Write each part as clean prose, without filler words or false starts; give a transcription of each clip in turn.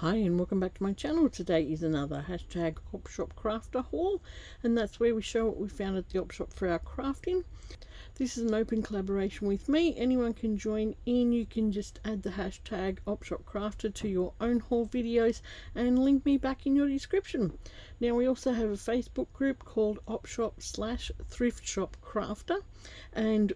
Hi and welcome back to my channel. Today is another hashtag OpshopCrafter haul, and that's where we show what we found at the Opshop for our crafting. This is an open collaboration with me. Anyone can join in. You can just add the hashtag OpshopCrafter to your own haul videos and link me back in your description. Now we also have a Facebook group called Opshop/ThriftshopCrafter, and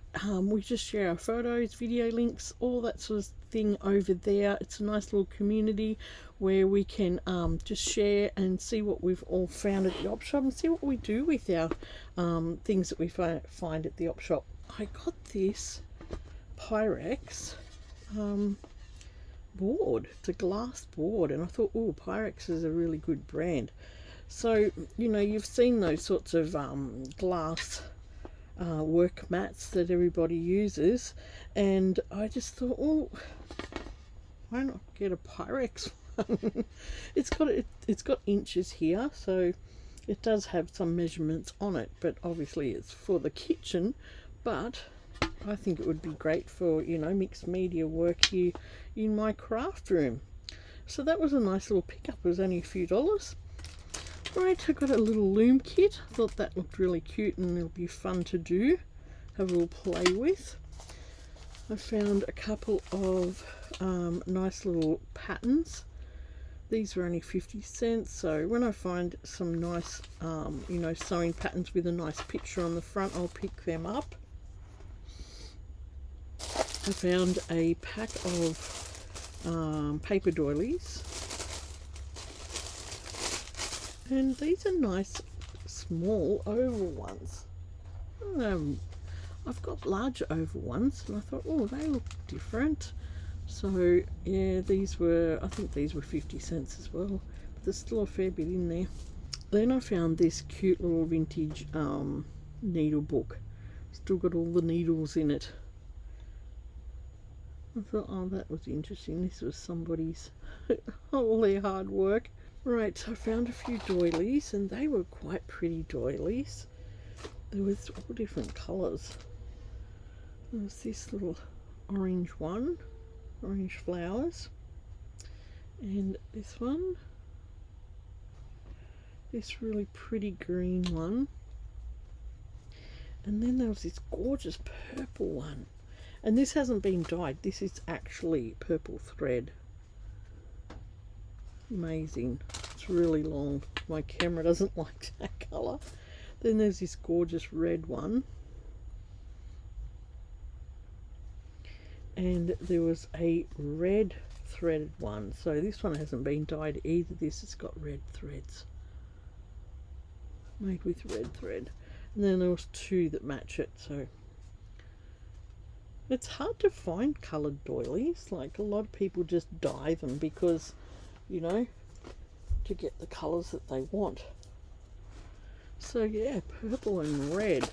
we just share our photos, video links, all that sort of thing over there. It's a nice little community where we can just share and see what we've all found at the Opshop and see what we do with our things that we find at the Opshop. I got this Pyrex board. It's a glass board, and I thought, oh, Pyrex is a really good brand. So, you know, you've seen those sorts of glass work mats that everybody uses, and I just thought, oh, why not get a Pyrex one? It's got inches here, so it does have some measurements on it, but obviously it's for the kitchen. But I think it would be great for, you know, mixed media work here in my craft room. So that was a nice little pickup. It was only a few dollars. Right, I got a little loom kit. I thought that looked really cute and it'll be fun to do, have a little play with. I found a couple of nice little patterns. These were only 50 cents, so when I find some nice you know, sewing patterns with a nice picture on the front, I'll pick them up. I found a pack of paper doilies, and these are nice small oval ones. I've got large oval ones, and I thought, oh, they look different. So yeah, these were, I think these were 50 cents as well, but there's still a fair bit in there. Then I found this cute little vintage needle book. Still got all the needles in it. I thought, oh, that was interesting. This was somebody's all their hard work. Right, so I found a few doilies, and they were quite pretty doilies. There was all different colours. There was this little orange one, orange flowers, and this one, this really pretty green one, and then there was this gorgeous purple one. And this hasn't been dyed, this is actually purple thread. Amazing. It's really long. My camera doesn't like that colour. Then there's this gorgeous red one. And there was a red threaded one. So this one hasn't been dyed either. This has got red threads. Made with red thread. And then there was two that match it, so it's hard to find coloured doilies. Like, a lot of people just dye them because, you know, to get the colours that they want. So yeah, purple and red.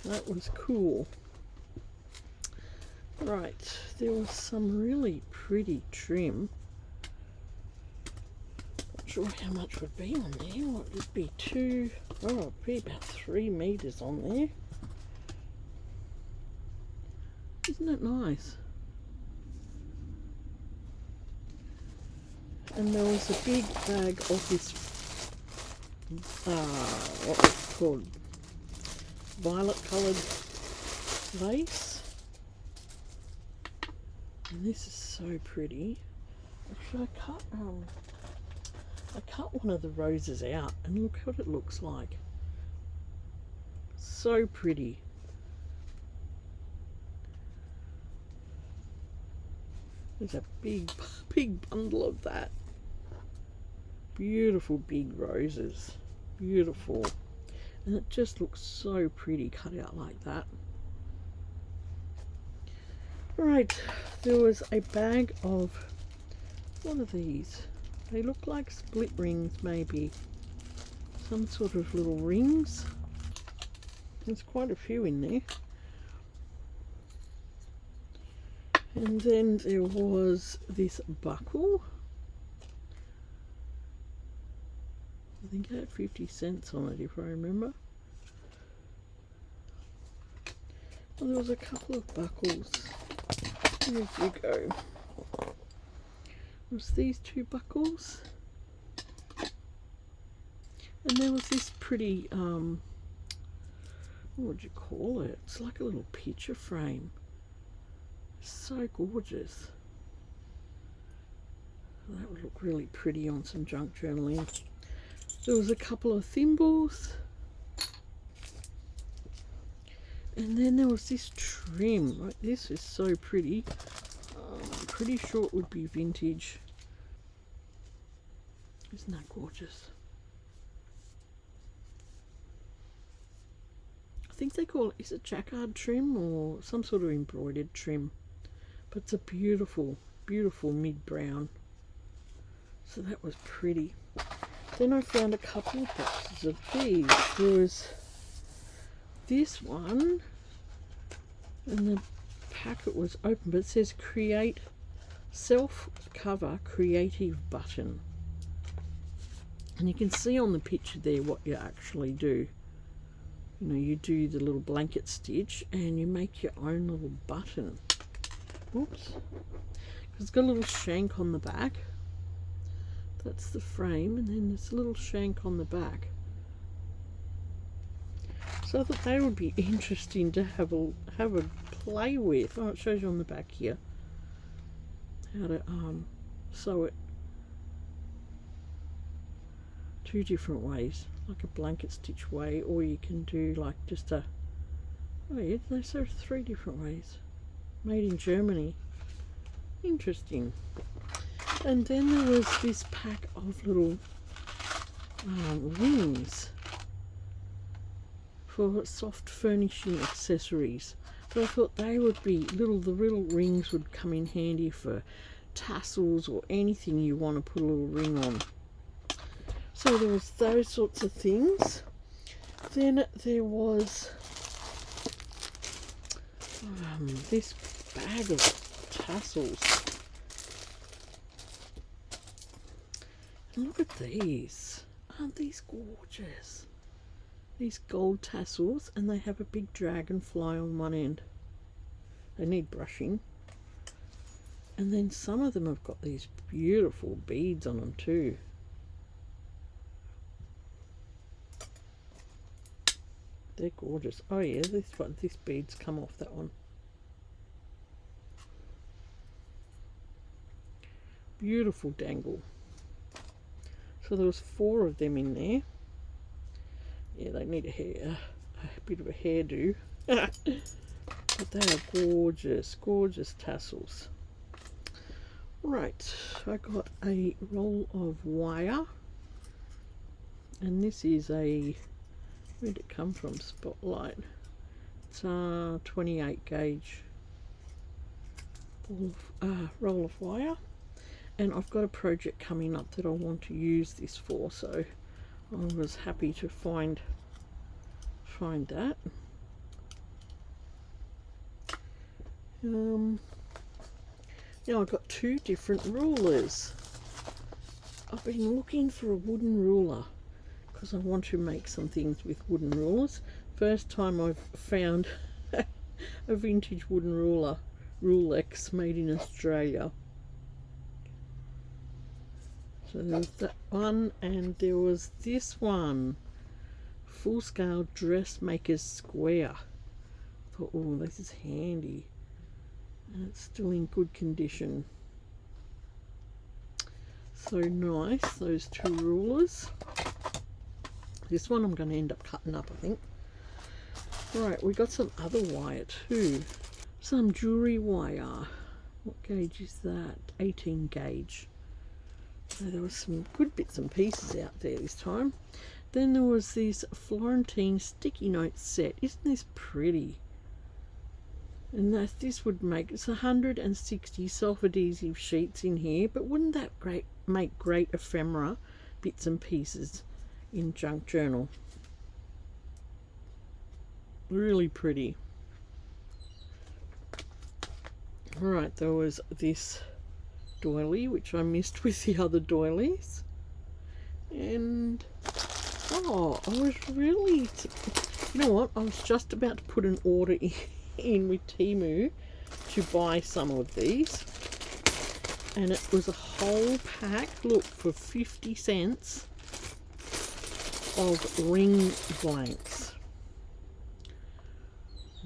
That was cool. Right, there was some really pretty trim. Not sure how much would be on there. What would be it'd be about 3 meters on there. Isn't it nice? And there was a big bag of this, what was it called? Violet coloured lace. And this is so pretty. Actually, I cut one of the roses out, and look what it looks like. So pretty. There's a big bundle of that. Beautiful big roses. Beautiful. And it just looks so pretty cut out like that. Right, there was a bag of, what are these? They look like split rings, maybe. Some sort of little rings. There's quite a few in there. And then there was this buckle. I think it had 50 cents on it, if I remember. Well, there was a couple of buckles. Here you go. was these two buckles. And there was this pretty, what would you call it? It's like a little picture frame. So gorgeous. That would look really pretty on some junk journaling. There was a couple of thimbles. And then there was this trim. Right, this is so pretty. I'm pretty sure it would be vintage. Isn't that gorgeous? I think they call it, is it jacquard trim or some sort of embroidered trim? But it's a beautiful, beautiful mid-brown. So that was pretty. Then I found a couple of boxes of these. There was this one, and the packet was open, but it says create self-cover creative button. And you can see on the picture there what you actually do. You know, you do the little blanket stitch and you make your own little button. Oops. It's got a little shank on the back. That's the frame, and then there's a little shank on the back. So I thought they would be interesting to have a play with. Oh, it shows you on the back here how to sew it two different ways, like a blanket stitch way, or you can do like just a, oh yeah, they sew 3 different ways. Made in Germany. Interesting. And then there was this pack of little rings for soft furnishing accessories. But I thought they would be the little rings would come in handy for tassels or anything you want to put a little ring on. So there was those sorts of things. Then there was this bag of tassels. And look at these. Aren't these gorgeous? These gold tassels, and they have a big dragonfly on one end. They need brushing. And then some of them have got these beautiful beads on them too. They're gorgeous. Oh yeah, this beads come off that one. Beautiful dangle. So there was 4 of them in there. Yeah, they need a bit of a hairdo. But they are gorgeous, gorgeous tassels. Right, I got a roll of wire. And this is a, where'd it come from? Spotlight. It's a 28 gauge roll of wire. And I've got a project coming up that I want to use this for, so I was happy to find that. Now I've got 2 different rulers. I've been looking for a wooden ruler because I want to make some things with wooden rulers. First time I've found a vintage wooden ruler, Rulex, made in Australia. So there's that one, and there was this one, full scale dressmaker's square. I thought, oh, this is handy, and it's still in good condition. So nice, those 2 rulers. This one I'm going to end up cutting up, I think. Right, we got some other wire too. Some jewellery wire. What gauge is that? 18 gauge. So there was some good bits and pieces out there this time. Then there was this Florentine sticky note set. Isn't this pretty? And this would make, it's 160 self-adhesive sheets in here, but wouldn't that make great ephemera bits and pieces in junk journal? Really pretty. Alright, there was this doily, which I missed with the other doilies. And, oh, I was really, you know what, I was just about to put an order in with Temu to buy some of these. and it was a whole pack, look, for 50 cents of ring blanks.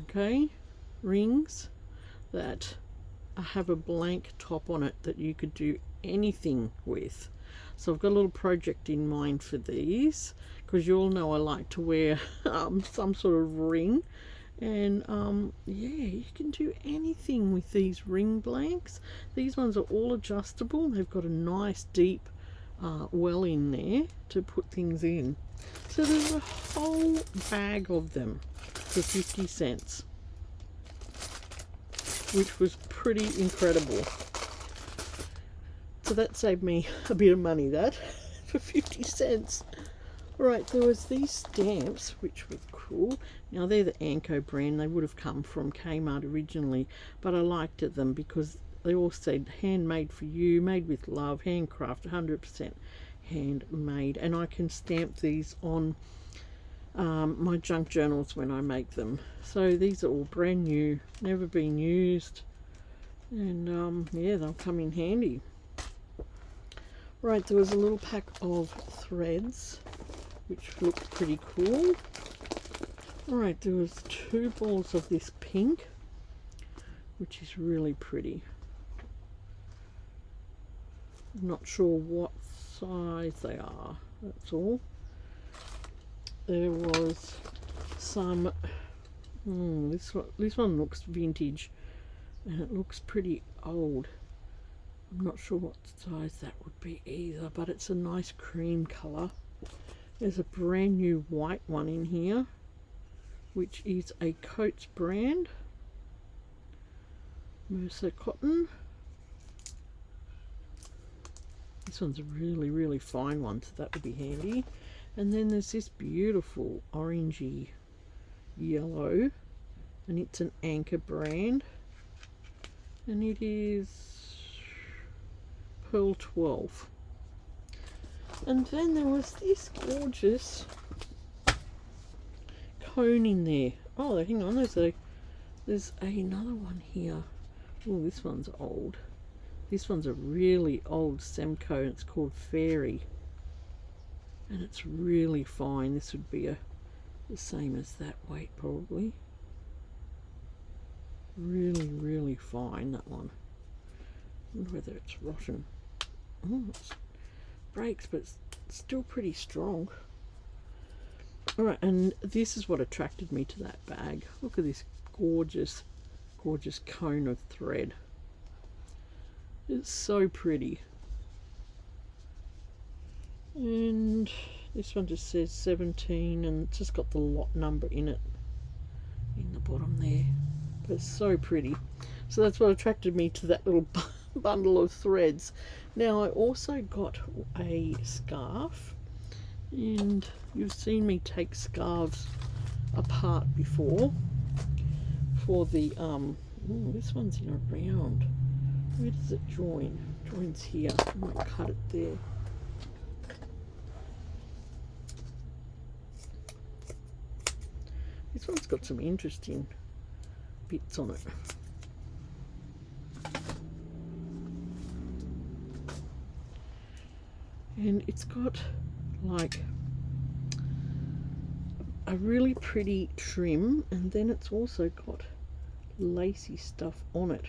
Okay, rings that have a blank top on it that you could do anything with. So I've got a little project in mind for these, because you all know I like to wear some sort of ring, and yeah, you can do anything with these ring blanks. These ones are all adjustable. They've got a nice deep well in there to put things in. So there's a whole bag of them for 50 cents, which was pretty incredible. So that saved me a bit of money, that, for 50 cents. Right, there was these stamps, which were cool. Now, they're the Anko brand. They would have come from Kmart originally, but I liked them because they all said handmade for you, made with love, handcrafted, 100% handmade. And I can stamp these on my junk journals when I make them. So these are all brand new, never been used, and yeah, they'll come in handy. Right, there was a little pack of threads which looked pretty cool. Alright, there was 2 balls of this pink, which is really pretty. I'm not sure what size they are, that's all. There was some, this one looks vintage, and it looks pretty old. I'm not sure what size that would be either, but it's a nice cream colour. There's a brand new white one in here, which is a Coates brand, Mercer cotton. This one's a really fine one, so that would be handy. And then there's this beautiful orangey yellow, and it's an Anchor brand, and it is Pearl 12. And then there was this gorgeous cone in there. Oh, hang on, there's another one here. Oh, this one's old. This one's a really old Semco, and it's called Fairy, and it's really fine. This would be the same as that weight probably. Really fine, that one. I wonder whether it's rotten. Oh, it breaks, but it's still pretty strong. Alright, and this is what attracted me to that bag. Look at this gorgeous cone of thread. It's so pretty. And this one just says 17, and it's just got the lot number in it in the bottom there. But it's so pretty. So that's what attracted me to that little bundle of threads. Now, I also got a scarf, and you've seen me take scarves apart before for the this one's in a round. Where does it join? It joins here. I might cut it there. This one's got some interesting bits on it. And it's got like a really pretty trim, and then it's also got lacy stuff on it.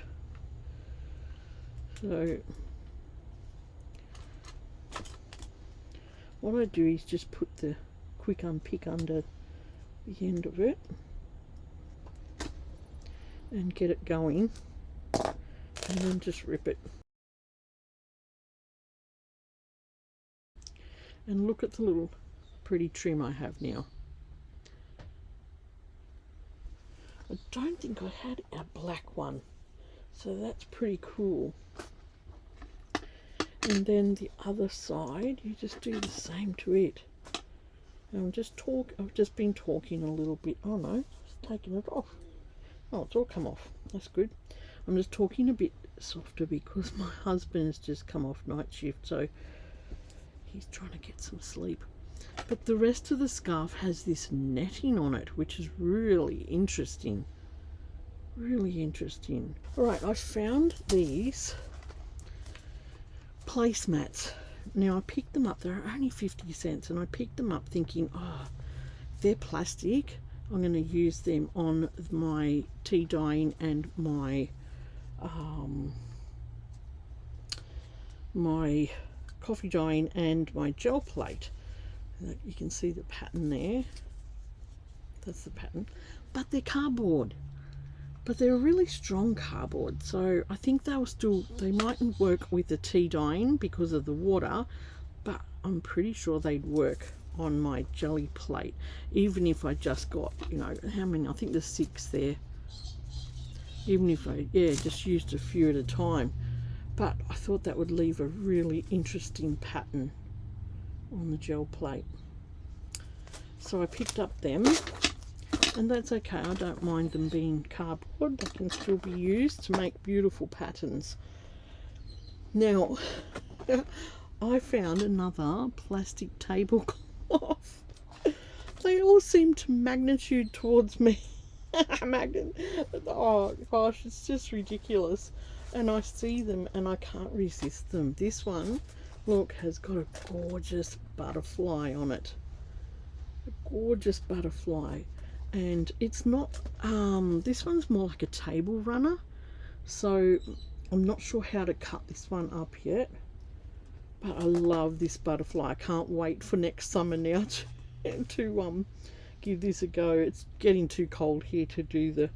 So what I do is just put the quick unpick under the end of it and get it going, and then just rip it. And look at the little pretty trim I have now. I don't think I had a black one, so that's pretty cool. And then the other side, you just do the same to it. And I've just been talking a little bit. Oh no, it's taken it off. Oh, it's all come off. That's good. I'm just talking a bit softer because my husband has just come off night shift, so he's trying to get some sleep. But the rest of the scarf has this netting on it, which is really interesting. Really interesting. Alright, I found these placemats. Now I picked them up, they're only 50 cents, and I picked them up thinking, oh, they're plastic, I'm going to use them on my tea dyeing and my my coffee dyeing and my gel plate. You can see the pattern there, that's the pattern, but they're cardboard. But they're a really strong cardboard, so I think they mightn't work with the tea dyeing because of the water, but I'm pretty sure they'd work on my jelly plate, even if I just got, you know, how many, I think there's 6 there, even if I just used a few at a time. But I thought that would leave a really interesting pattern on the gel plate, so I picked up them. And that's okay, I don't mind them being cardboard, they can still be used to make beautiful patterns. Now, I found another plastic tablecloth. They all seem to magnitude towards me. Oh gosh, it's just ridiculous. And I see them and I can't resist them. This one, look, has got a gorgeous butterfly on it. A gorgeous butterfly. And it's not, this one's more like a table runner, so I'm not sure how to cut this one up yet, but I love this butterfly. I can't wait for next summer now to give this a go. It's getting too cold here to do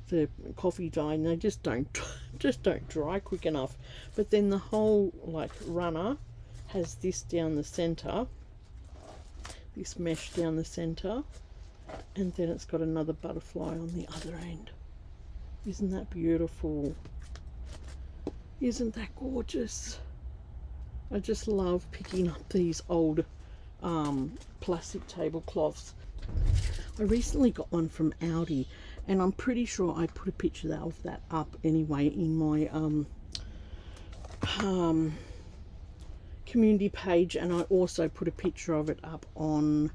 the coffee dye, and they just don't dry quick enough. But then the whole like runner has this down the center, this mesh down the center, and then it's got another butterfly on the other end. Isn't that beautiful? Isn't that gorgeous? I just love picking up these old plastic tablecloths. I recently got one from Aldi, and I'm pretty sure I put a picture of that up anyway in my community page, and I also put a picture of it up on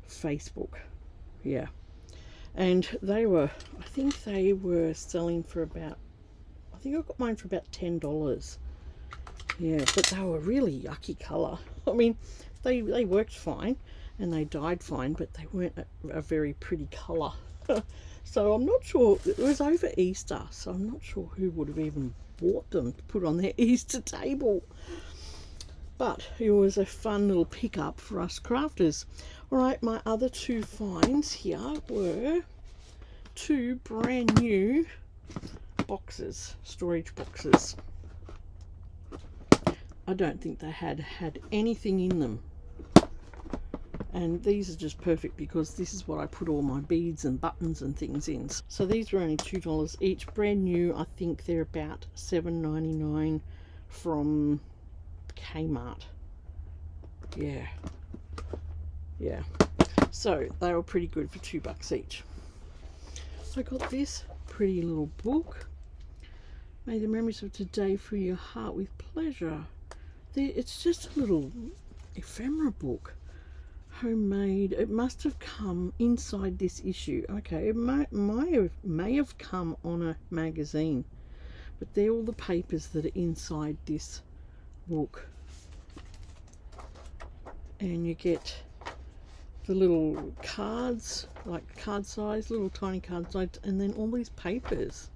Facebook. Yeah, and they were, I think they were selling for about, I think I got mine for about $10. Yeah, but they were really yucky colour. I mean, they worked fine and they dyed fine, but they weren't a very pretty colour. So I'm not sure, it was over Easter, so I'm not sure who would have even bought them to put on their Easter table. But it was a fun little pickup for us crafters. Alright, my other 2 finds here were 2 brand new boxes, storage boxes. I don't think they had anything in them. And these are just perfect because this is what I put all my beads and buttons and things in. So these were only $2 each, brand new. I think they're about $7.99 from Kmart. Yeah, so they were pretty good for $2 each. I got this pretty little book, May the memories of today fill your heart with pleasure. It's just a little ephemera book, homemade. It must have come inside this issue. Okay, it may have come on a magazine, but they're all the papers that are inside this book. And you get the little cards, like card size, little tiny card size, and then all these papers.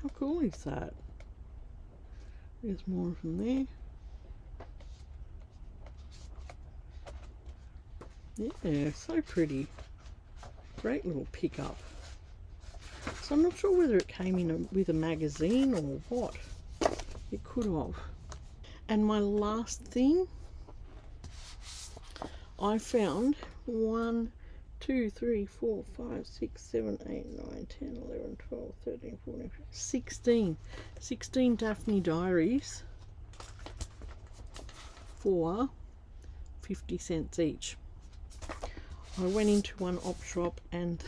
How cool is that? There's more from there. Yeah, so pretty. Great little pickup. So I'm not sure whether it came in with a magazine or what. It could have. And my last thing, I found 1, 2, 3, 4, 5, 6, 7, 8, 9, 10, 11, 12, 13, 14, 15, 16 Daphne diaries for 50 cents each. I went into one Opshop, and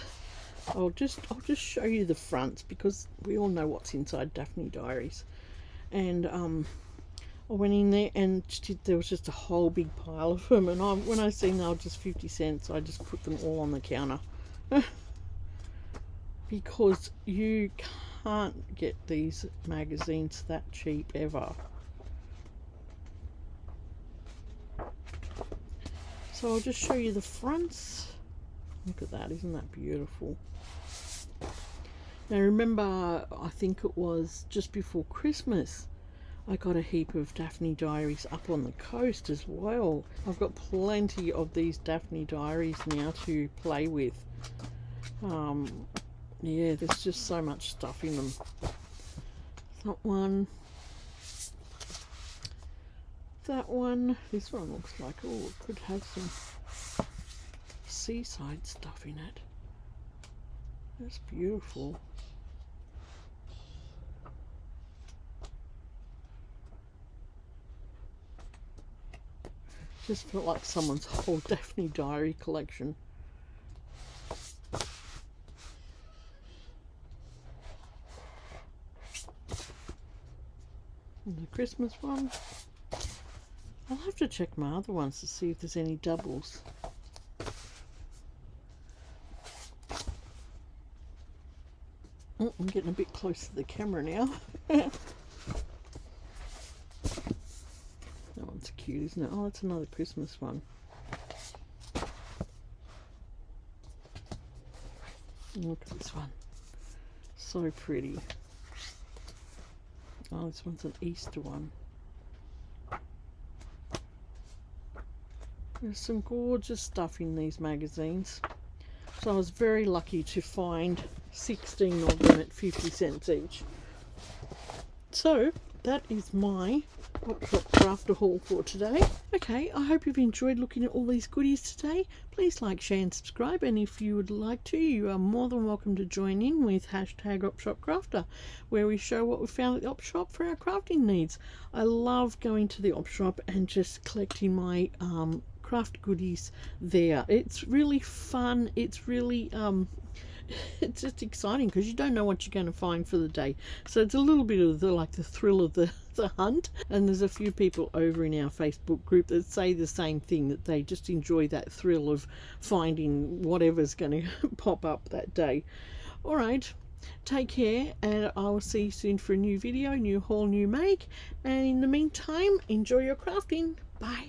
I'll just show you the fronts because we all know what's inside Daphne diaries. And I went in there and there was just a whole big pile of them, and when I seen they were just 50 cents, I just put them all on the counter. Because you can't get these magazines that cheap ever. So I'll just show you the fronts. Look at that, isn't that beautiful? Now remember, I think it was just before Christmas, I got a heap of Daphne diaries up on the coast as well. I've got plenty of these Daphne diaries now to play with. Yeah, there's just so much stuff in them. That one. That one. This one looks like, oh, it could have some seaside stuff in it. That's beautiful. Just felt like someone's whole Daphne diary collection. And the Christmas one. I'll have to check my other ones to see if there's any doubles. Oh, I'm getting a bit close to the camera now. That one's cute, isn't it? Oh, that's another Christmas one. Look at this one. So pretty. Oh, this one's an Easter one. There's some gorgeous stuff in these magazines. So I was very lucky to find 16 of them at 50 cents each. So that is my Opshop crafter haul for today. Okay, I hope you've enjoyed looking at all these goodies today. Please like, share and subscribe, and if you would like to, you are more than welcome to join in with #OpshopCrafter, where we show what we found at the Opshop for our crafting needs. I love going to the Opshop and just collecting my craft goodies there. It's really fun. It's really it's just exciting because you don't know what you're going to find for the day, so it's a little bit of the thrill of the hunt. And there's a few people over in our Facebook group that say the same thing, that they just enjoy that thrill of finding whatever's going to pop up that day. All right, take care, and I will see you soon for a new video, new haul, new make, and in the meantime, enjoy your crafting. Bye.